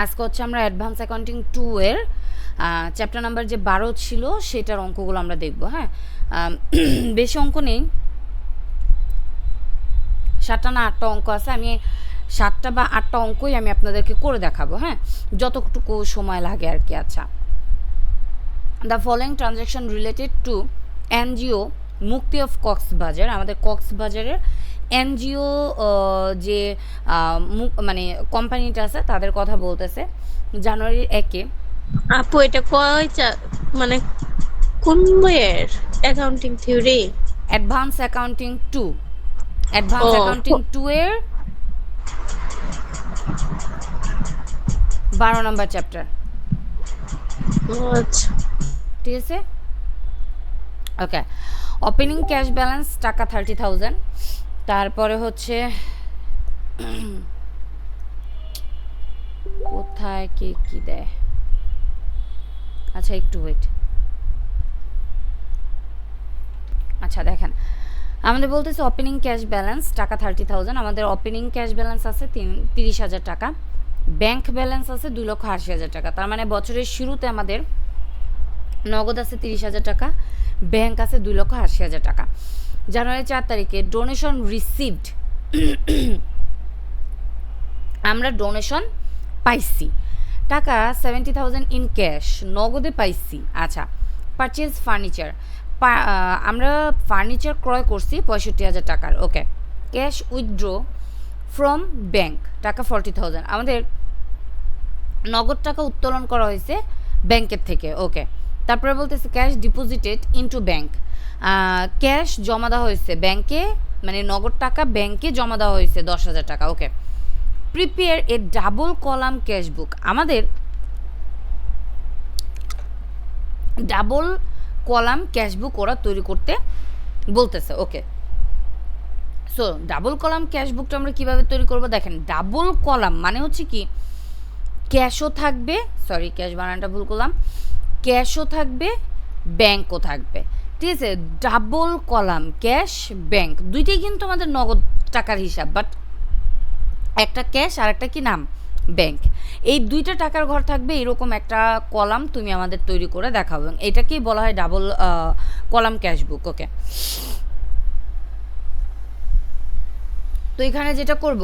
আজকে হচ্ছে আমরা অ্যাডভান্স অ্যাকাউন্টিং 2 এর চ্যাপ্টার নাম্বার যে 12 ছিল সেটার অঙ্কগুলো আমরা দেখব। হ্যাঁ, বেশি অঙ্ক নেই, 7টা না 8টা অঙ্ক আছে। আমি 7টা বা 8টা অঙ্কই আমি আপনাদেরকে করে দেখাবো। হ্যাঁ, যতটুকু সময় লাগে আর কি। আচ্ছা, the following transaction related to NGO মুক্তি অফ কক্সবাজার। আমাদের কক্সবাজারের এনজিও যে মানে কোম্পানিটা আছে তাদের কথা বলতেছে। জানুয়ারির 1-এ আপু এটা মানে কোন বইয়ের? Accounting theory? Advance accounting 2, advance ও অ্যাকাউন্টিং 2 এর 12 নম্বর চ্যাপ্টার। আচ্ছা। ঠিক আছে, ওকে। ওপেনিং ক্যাশ ব্যালেন্স টাকা 30,000। তারপরে হচ্ছে কোথায় কে কি দেয়, আচ্ছা একটু ওয়েট। আচ্ছা দেখেন, আমাদের বলতেছে ওপেনিং ক্যাশ ব্যালেন্স টাকা 30,000। আমাদের ওপেনিং ক্যাশ ব্যালেন্স আছে 30,000 টাকা, ব্যাংক ব্যালেন্স আছে 2,80,000 টাকা। তার মানে বছরের শুরুতে আমাদের নগদ আছে 30,000 টাকা, ব্যাংক আছে 2,80,000 টাকা। জানুয়ারি 4 তারিখে ডোনেশন রিসিভড, আমরা ডোনেশন পাইছি টাকা 70,000 ইন ক্যাশ, নগদে পাইছি। আচ্ছা, পারচেজ ফার্নিচার, আমরা ফার্নিচার ক্রয় করছি 65,000 টাকার। ওকে, ক্যাশ উইথড্র ফ্রম ব্যাংক টাকা 40,000, আমাদের নগদ টাকা উত্তোলন করা হয়েছে ব্যাংকের থেকে। ওকে, তারপরে বলতেছে cash deposited into bank, cash জমা দেওয়া হয়েছে ব্যাংকে, মানে নগদ টাকা ব্যাংকে জমা দেওয়া হয়েছে 10,000 টাকা। Okay, prepare a double column cash book, আমাদের ডাবল কলাম ক্যাশ বুক ওরা তৈরি করতে বলতেছে। Okay, so double column cash বুকটা আমরা কীভাবে তৈরি করব দেখেন। ডাবল কলাম মানে হচ্ছে কি, ক্যাশও থাকবে, সরি ক্যাশ বানানটা ভুল করলাম, ক্যাশও থাকবে ব্যাংকও থাকবে। ঠিক আছে, ডাবল কলাম ক্যাশ ব্যাংক দুইটাই কিন্তু আমাদের নগদ টাকার হিসাব, বাট একটা ক্যাশ আর একটা কি নাম ব্যাংক। এই দুইটা টাকার ঘর থাকবে এরকম একটা কলাম তুমি আমাদের তৈরি করে দেখাবো, এটাকেই বলা হয় ডাবল কলাম ক্যাশ বুক। ওকে, তো এখানে যেটা করব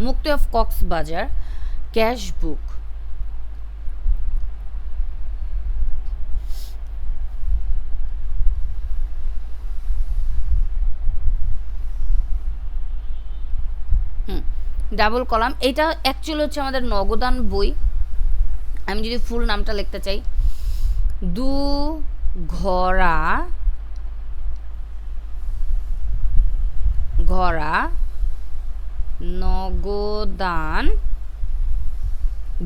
মুক্তি of Cox's Bazar cash book, double column. এটা অ্যাকচুয়ালি হচ্ছে আমাদের নগদান বই। আমি যদি ফুল নামটা লিখতে চাই, দু ঘরা ঘরা নগদান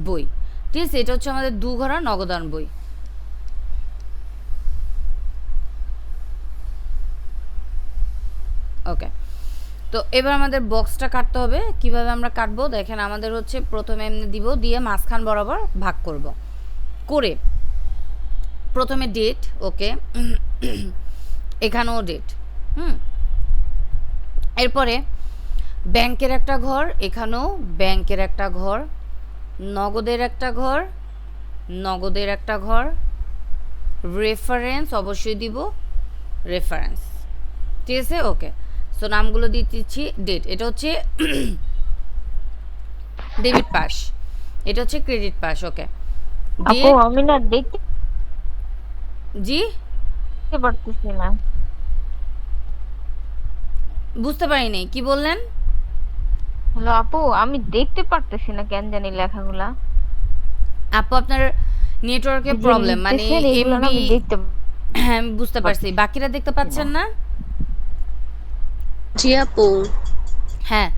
বই। ঠিক আছে, এটা হচ্ছে আমাদের দুঘরা নগদান বই। ওকে, তো এবার আমাদের বক্সটা কাটতে হবে। কিভাবে আমরা কাটবো দেখেন, আমাদের হচ্ছে প্রথমে এমনি দিব, দিয়ে মাঝখান বরাবর ভাগ করব, করে প্রথমে ডেট। ওকে, এখানেও ডেট। এরপরে ব্যাংকের একটা ঘর, এখানেও ব্যাংকের একটা ঘর, নগদের একটা ঘর, নগদের একটা ঘর, রেফারেন্স অবশ্যই দিব, রেফারেন্স। ঠিক আছে, ওকে। সো নামগুলো দিয়ে দিচ্ছি। ডেট, এটা হচ্ছে ডেবিট পাস, এটা হচ্ছে ক্রেডিট পাস। ওকে, আপু ডেট। আমি না দেখতে জি, পারতেছি না। বুঝতে পারিনি কি বললেন। হ্যালো আপু, আমি দেখতে পারতেছি না কেন জানি লেখাগুলা। আপু আপনার নেটওয়ার্কের এই যে প্রবলেম, মানে লিখতেছেন এগুলো না এমবি। আমি দেখতে হ্যাঁ আমি বুঝতে পারছি, পারতেছি বাকিরা দেখতে না। পাচ্ছেন না। জি আপু। হ্যাঁ,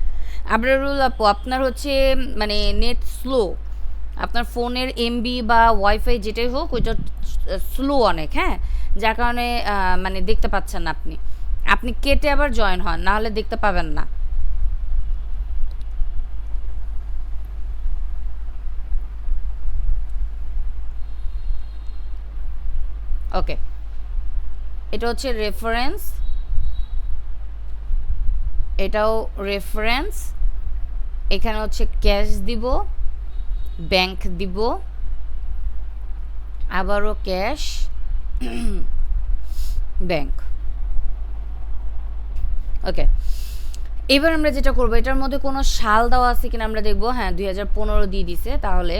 আবরারুল আপু আপনার হচ্ছে মানে নেট স্লো, আপনার ফোনের এমবি বা ওয়াইফাই যেটাই হোক ওইটা স্লো অনেক। হ্যাঁ, যার কারণে মানে দেখতে পাচ্ছেন না আপনি। আপনি কেটে আবার জয়েন হন, না হলে দেখতে পাবেন না। ওকে, এটা হচ্ছে রেফারেন্স, এটাও রেফারেন্স, এখানে হচ্ছে ক্যাশ দিব, ব্যাংক দিব, আবারও ক্যাশ, ব্যাংক। ওকে, এবার আমরা যেটা করবো, এটার মধ্যে কোনো সাল দেওয়া আছে কিনা আমরা দেখবো। হ্যাঁ, 2015 দিয়ে দিছে, তাহলে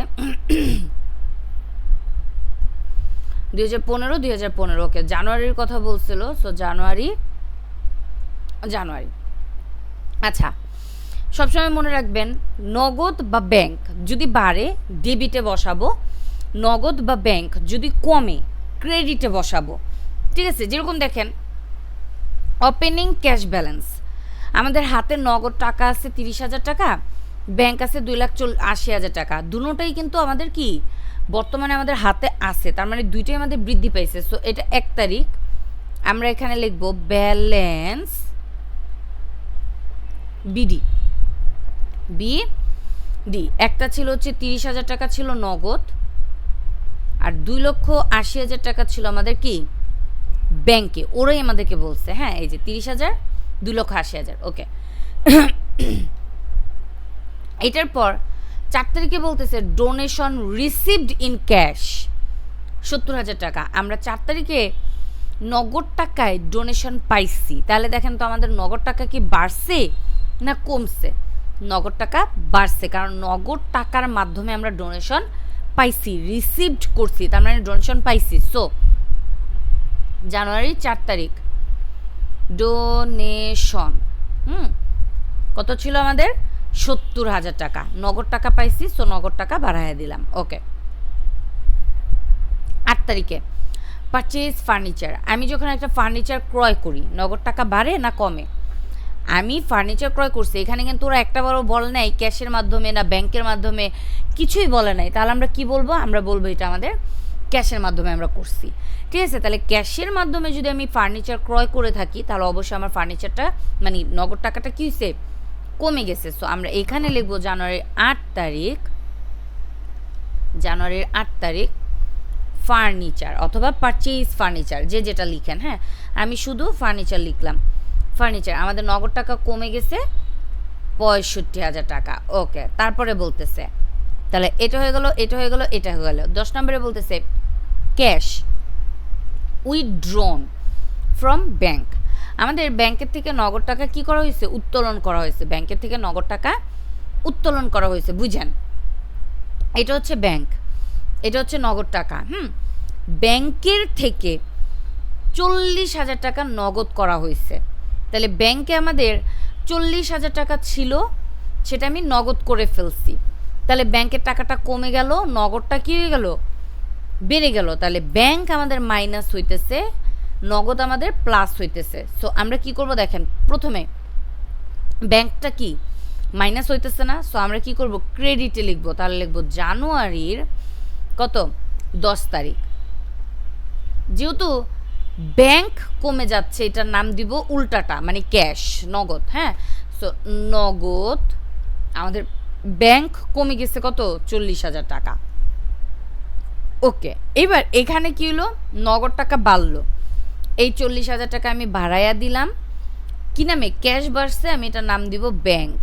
2015। ওকে, জানুয়ারির কথা বলছিল, সো জানুয়ারি। আচ্ছা, সবসময় মনে রাখবেন নগদ বা ব্যাংক যদি বাড়ে ডেবিটে বসাবো, নগদ বা ব্যাংক যদি কমে ক্রেডিটে বসাবো। ঠিক আছে, যেরকম দেখেন ওপেনিং ক্যাশ ব্যালেন্স, আমাদের হাতে নগদ টাকা আছে 30,000 টাকা, ব্যাংক আছে 2,80,000 টাকা, দুটোটাই কিন্তু আমাদের কি বর্তমানে আমাদের হাতে আছে, তার মানে দুইটাই আমাদের বৃদ্ধি পাইছে। সো এটা 1 তারিখ, আমরা এখানে লিখব ব্যালেন্স বিডি। একটা ছিল হচ্ছে 30,000 টাকা ছিল নগদ, আর 2,80,000 টাকা ছিল আমাদের কি ব্যাংকে, ওরাই আমাদেরকে বলছে। হ্যাঁ, এই যে 30,000, 2,80,000। ওকে, এটার পর 4 তারিখে বলতেছে ডোনেশন রিসিভড ইন ক্যাশ 70,000 টাকা। আমরা 4 তারিখে নগদ টাকায় ডোনেশন পাইছি, তাহলে দেখেন তো আমাদের নগদ টাকা কি বাড়ছে না কমছে? নগদ টাকা বাড়ছে, কারণ নগদ টাকার মাধ্যমে আমরা ডোনেশন পাইছি, রিসিভড করছি, তার মানে ডোনেশন পাইছি। সো জানুয়ারি 4 তারিখ ডোনেশন কত ছিল আমাদের? 70,000 টাকা। নগদ টাকা পাইছি, সো নগদ টাকা বাড়াইয়া দিলাম। ওকে, 8 তারিখে পারচেজ ফার্নিচার, আমি যখন একটা ফার্নিচার ক্রয় করি নগদ টাকা বাড়ে না কমে? আমি ফার্নিচার ক্রয় করছি, এখানে কিন্তু ওরা একটা বারও বলে নাই ক্যাশের মাধ্যমে না ব্যাংকের মাধ্যমে, কিছুই বলে নাই। তাহলে আমরা কি বলবো? আমরা বলবো এটা আমাদের ক্যাশের মাধ্যমে আমরা করছি। ঠিক আছে, তাহলে ক্যাশের মাধ্যমে যদি আমি ফার্নিচার ক্রয় করে থাকি, তাহলে অবশ্যই আমার ফার্নিচারটা মানে নগদ টাকাটা কী হয়েছে? কমে গেছে। সো আমরা এখানে লিখবো জানুয়ারির 8 তারিখ ফার্নিচার অথবা পারচেজ ফার্নিচার, যে যেটা লিখেন। হ্যাঁ, আমি শুধু ফার্নিচার লিখলাম। ফার্নিচার আমাদের নগদ টাকা কমে গেছে 65,000 টাকা। ওকে, তারপরে বলতেছে, তাহলে এটা হয়ে গেল, এটা হয়ে গেল, এটা হয়ে গেল। 10 নম্বরে বলতেছে ক্যাশ উইথড্রন ফ্রম ব্যাংক, আমাদের ব্যাংকের থেকে নগদ টাকা কি করা হয়েছে? উত্তোলন করা হয়েছে। ব্যাংকের থেকে নগদ টাকা উত্তোলন করা হয়েছে, বুঝেন? এটা হচ্ছে ব্যাংক, এটা হচ্ছে নগদ টাকা। ব্যাংকের থেকে 40,000 টাকা নগদ করা হয়েছে, তাহলে ব্যাংকে আমাদের 40,000 টাকা ছিল, সেটা আমি নগদ করে ফেলছি, তাহলে ব্যাংকের টাকাটা কমে গেল, নগদটা কী হয়ে গেল? বেড়ে গেল। তাহলে ব্যাংক আমাদের মাইনাস হইতেছে, নগদ আমাদের প্লাস হইতেছে। সো আমরা কি করব দেখেন, প্রথমে ব্যাংকটা কি মাইনাস হইতেছে না, সো আমরা কি করব? ক্রেডিটে লিখবো। তাহলে লিখবো জানুয়ারির কত? 10 তারিখ। যেহেতু ব্যাংক কমে যাচ্ছে, এটার নাম দিব উল্টাটা, মানে ক্যাশ, নগদ। হ্যাঁ, সো নগদ আমাদের ব্যাংক কমে গেছে কত? 40,000 টাকা। ওকে, এবার এখানে কি হলো? নগদ টাকা বাড়লো, এই 40,000 টাকা আমি বাড়াইয়া দিলাম, কি নামে? ক্যাশ বাড়ছে, আমি এটার নাম দিব ব্যাংক।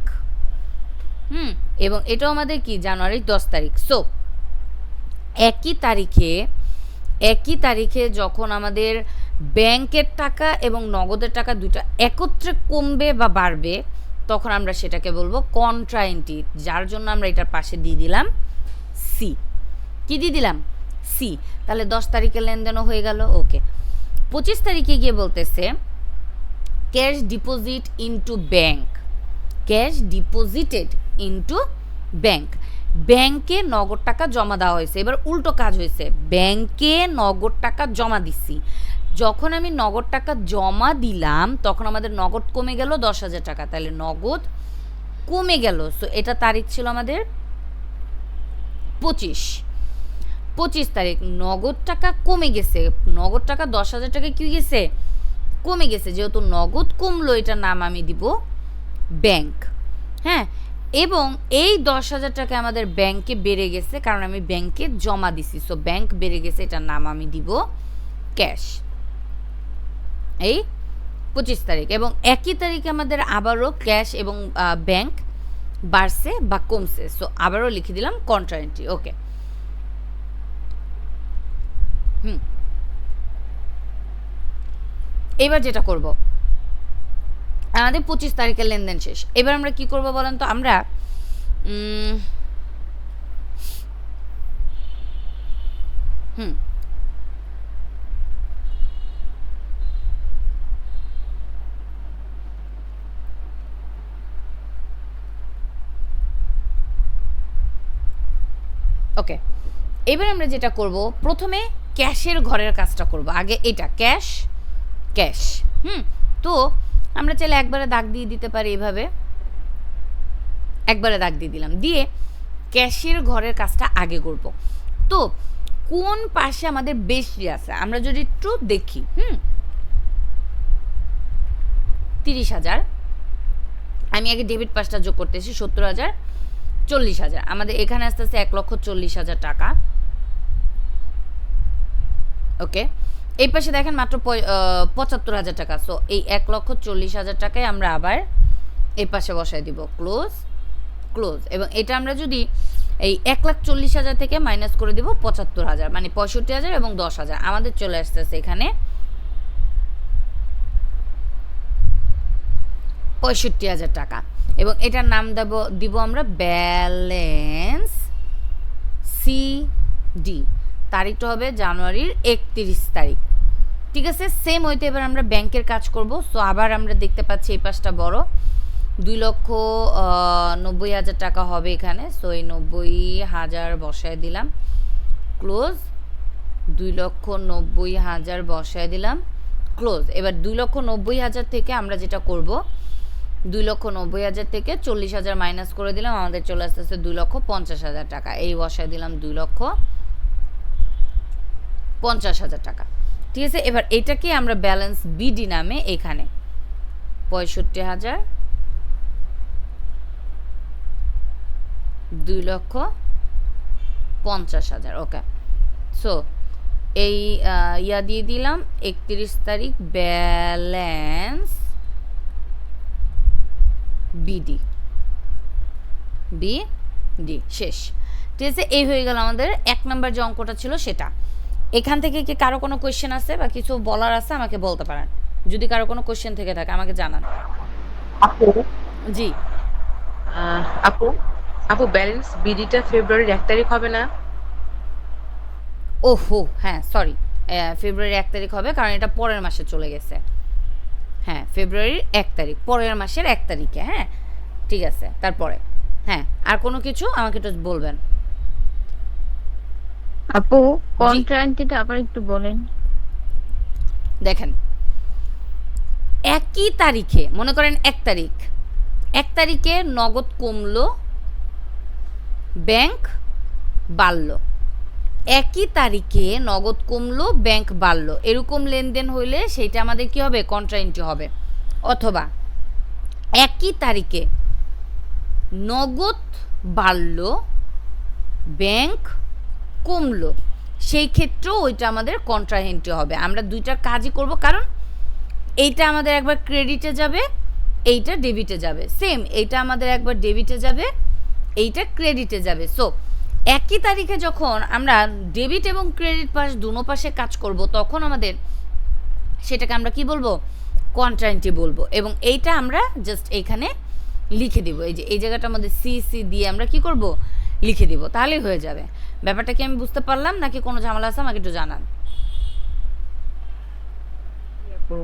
এবং এটাও আমাদের কি জানুয়ারির 10 তারিখ। সো একই তারিখে যখন আমাদের ব্যাংকের টাকা এবং নগদের টাকা দুইটা একত্রে কমবে বা বাড়বে, তখন আমরা সেটাকে বলবো কন্ট্রাইন্টিভ, যার জন্য আমরা এটার পাশে দিয়ে দিলাম সি। কি দিয়ে দিলাম? সি। তাহলে 10 তারিখে লেনদেনও হয়ে গেল। ওকে, 25 তারিখে গিয়ে বলতেছে cash deposit into bank, cash deposited into bank, ব্যাংকে নগদ টাকা জমা দেওয়া হয়েছে। এবার উল্টো কাজ হয়েছে, ব্যাংকে নগদ টাকা জমা দিচ্ছি, যখন আমি নগদ টাকা জমা দিলাম তখন আমাদের নগদ কমে গেল 10,000 টাকা, তাহলে নগদ কমে গেল। সো এটা তারিখ ছিল আমাদের 25 তারিখ। নগদ টাকা কমে গেছে, নগদ টাকা 10,000 টাকা কি গেছে? কমে গেছে। যেহেতু নগদ কমলো, এটার নাম আমি দিব ব্যাংক। হ্যাঁ, এবং এই 10,000 টাকা আমাদের ব্যাংকে বেড়ে গেছে, কারণ আমি ব্যাংকে জমা দিছি। সো ব্যাংক বেড়ে গেছে, এটার নাম আমি দিব ক্যাশ। এই 25 তারিখ, এবং একই তারিখে আমাদের আবারও ক্যাশ এবং ব্যাংক বাড়ছে বা কমছে। সো আবারও লিখে দিলাম কন্ট্রা এন্ট্রি। ওকে, এবার যেটা করব, আমাদের 25 তারিখের লেনদেন শেষ। এবার আমরা কি করব বলেন তো? আমরা ওকে, এবার আমরা যেটা করব, প্রথমে ক্যাশের ঘরের কাজটা করব। আগে এটা ক্যাশ ক্যাশ। তো আমরা চাইলে একবারে দাগ দিয়ে দিতে পারি, এভাবে একবারে দাগ দিয়ে দিলাম, দিয়ে ক্যাশের ঘরের কাজটা আগে করব। তো কোন পাশে আমাদের বেশি আছে আমরা যদি একটু দেখি, 30,000, আমি আগে ডেবিট পাসটা যোগ করতেছি, 70,000, 40,000, আমাদের এখানে আস্তে আস্তে 1,40,000 টাকা। ওকে, এই পাশে দেখেন মাত্র 75,000 টাকা। সো এই 1,40,000 টাকায় আমরা আবার এই পাশে বসাই দিব, ক্লোজ ক্লোজ। এবং এটা আমরা যদি এই 1,40,000 থেকে মাইনাস করে দিব 75,000, মানে 65,000 এবং 10,000, আমাদের চলে আসতেছে এখানে 65,000 টাকা। এবং এটার নাম দিব আমরা ব্যালেন্স সিডি। তারিখটা হবে জানুয়ারির 31 তারিখ। ঠিক আছে, সেম হইতে এবার আমরা ব্যাংকের কাজ করব। সো আবার আমরা দেখতে পাচ্ছি এই পাশটা বড়, 2,90,000 টাকা হবে এখানে। সো এই 90,000 বসায় দিলাম, ক্লোজ। 2,90,000 বসায় দিলাম, ক্লোজ। এবার 2,90,000 থেকে আমরা যেটা করব, 2,90,000 থেকে 40,000 মাইনাস করে দিলাম, আমাদের চলে আসতেছে 2,50,000 টাকা। এই বসায় দিলাম 2,50,000 টাকা। ঠিক আছে, এবার এটাকে আমরা ব্যালেন্স বিডি নামে এখানে 65,000, 2,50,000। ওকে, সো এই ইয়া দিয়ে দিলাম 31 তারিখ ব্যালেন্স বিডি, বিডি শেষ। ঠিক আছে, এই হয়ে গেল আমাদের 1 নম্বর যে অঙ্কটা ছিল সেটা। এখান থেকে কি কারো কোনো কোয়েশ্চেন আছে বা কিছু বলার আছে আমাকে বলতে পারেন, যদি কারো কোনো কোয়েশ্চেন থেকে থাকে আমাকে জানান। আপু জি আপু আপু ব্যালেন্স বিডিটা ফেব্রুয়ারির 1 তারিখ হবে না? ওহো হ্যাঁ, সরি, ফেব্রুয়ারির 1 তারিখ হবে, কারণ এটা পরের মাসে চলে গেছে। হ্যাঁ, ফেব্রুয়ারির 1 তারিখ, পরের মাসের 1 তারিখে। হ্যাঁ, ঠিক আছে, তারপরে হ্যাঁ আর কোনো কিছু আমাকে একটু বলবেন। আপু কন্ট্রা এন্ট্রিটা আবার একটু বলেন। দেখেন, একই তারিখে, মনে করেন 1 তারিখে নগদ কমলো, ব্যাংক বাড়লো। একই তারিখে নগদ কমলো, ব্যাংক বাড়লো, এরকম লেনদেন হইলে সেইটা আমাদের কি হবে? কন্ট্রা এন্ট্রি হবে। অথবা একই তারিখে নগদ বাড়লো, ব্যাংক কমলো, সেই ক্ষেত্রেও ওইটা আমাদের কন্ট্রা এন্ট্রি হবে। আমরা দুইটার কাজই করব, কারণ এইটা আমাদের একবার ক্রেডিটে যাবে, এইটা ডেবিটে যাবে। সেম এইটা আমাদের একবার ডেবিটে যাবে, এইটা ক্রেডিটে যাবে। সো একই তারিখে যখন আমরা ডেবিট এবং ক্রেডিট পাস দুনো পাশে কাজ করব, তখন আমাদের সেটাকে আমরা কি বলবো? কন্ট্রা এন্ট্রি বলবো। এবং এইটা আমরা জাস্ট এইখানে লিখে দিব, এই যে এই জায়গাটা আমাদের সি দিয়ে আমরা কি করব? লিখে দিব, তাহলেই হয়ে যাবে। ব্যাপারটা কি আমি বুঝতে পারলাম নাকি কোনো ঝামেলা আছে আমাকে একটু জানান।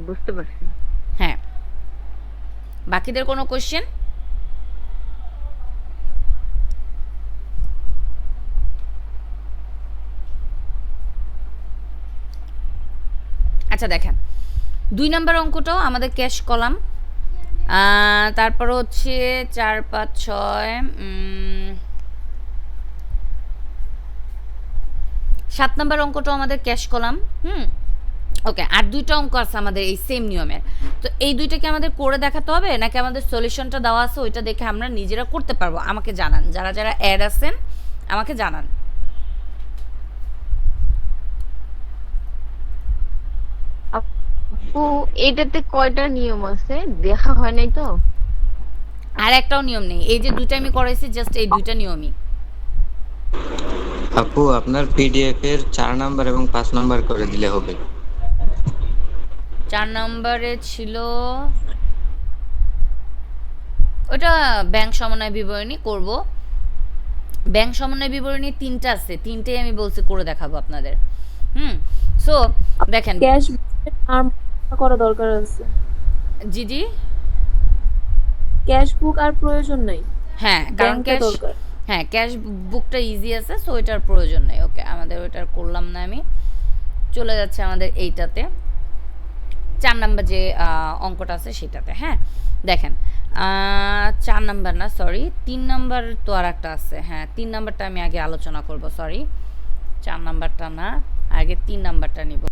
বুঝতে পারছি। হ্যাঁ, বাকিদের কোনো কোয়েশ্চেন? আচ্ছা দেখেন, 2 নম্বর অঙ্কটাও আমাদের ক্যাশ কলাম, তারপর হচ্ছে 4, 5, 6, 7 নম্বর অঙ্কটাও আমাদের ক্যাশ কলাম। ওকে, আর 2টা অঙ্ক আছে আমাদের এই সেম নিয়মের। তো এই দুইটাকে আমাদের করে দেখাতে হবে নাকি আমাদের সলিউশনটা দেওয়া আছে ওইটা দেখে আমরা নিজেরা করতে পারবো? আমাকে জানান, যারা যারা অ্যাড আছেন আমাকে জানান। আপু এটাতে কয়টা নিয়ম আছে দেখা হয় নাই তো? আর একটাও নিয়ম নেই, এই যে দুইটা আমি করাইছি জাস্ট এই দুইটা নিয়মই। আপু আপনার পিডিএফ এর 4 নাম্বার এবং 5 নাম্বার করে দিলে হবে। 4 নম্বরে ছিল ওটা ব্যাংক সমন্বয় বিবরণী করব। ব্যাংক সমন্বয় বিবরণী 3টা আছে, 3টেই আমি বলছি করে দেখাবো আপনাদের। সো দেখেন ক্যাশ আর করা দরকার আছে। জি জি, ক্যাশ বুক আর প্রয়োজন নাই, হ্যাঁ কারণ ব্যাংকটা ক্যাশ, দরকার। হ্যাঁ ক্যাশ বুকটা ইজি আছে, সো এটার প্রয়োজন নেই। ওকে, আমাদের ওইটার করলাম না, আমি চলে যাচ্ছে আমাদের এইটাতে 4 নাম্বার যে অঙ্কটা আছে সেটাতে। হ্যাঁ দেখেন 4 নাম্বার না, সরি 3 নাম্বার তো আর একটা আছে। হ্যাঁ 3 নাম্বারটা আমি আগে আলোচনা করব, সরি 4 নাম্বারটা না, আগে 3 নাম্বারটা নিব।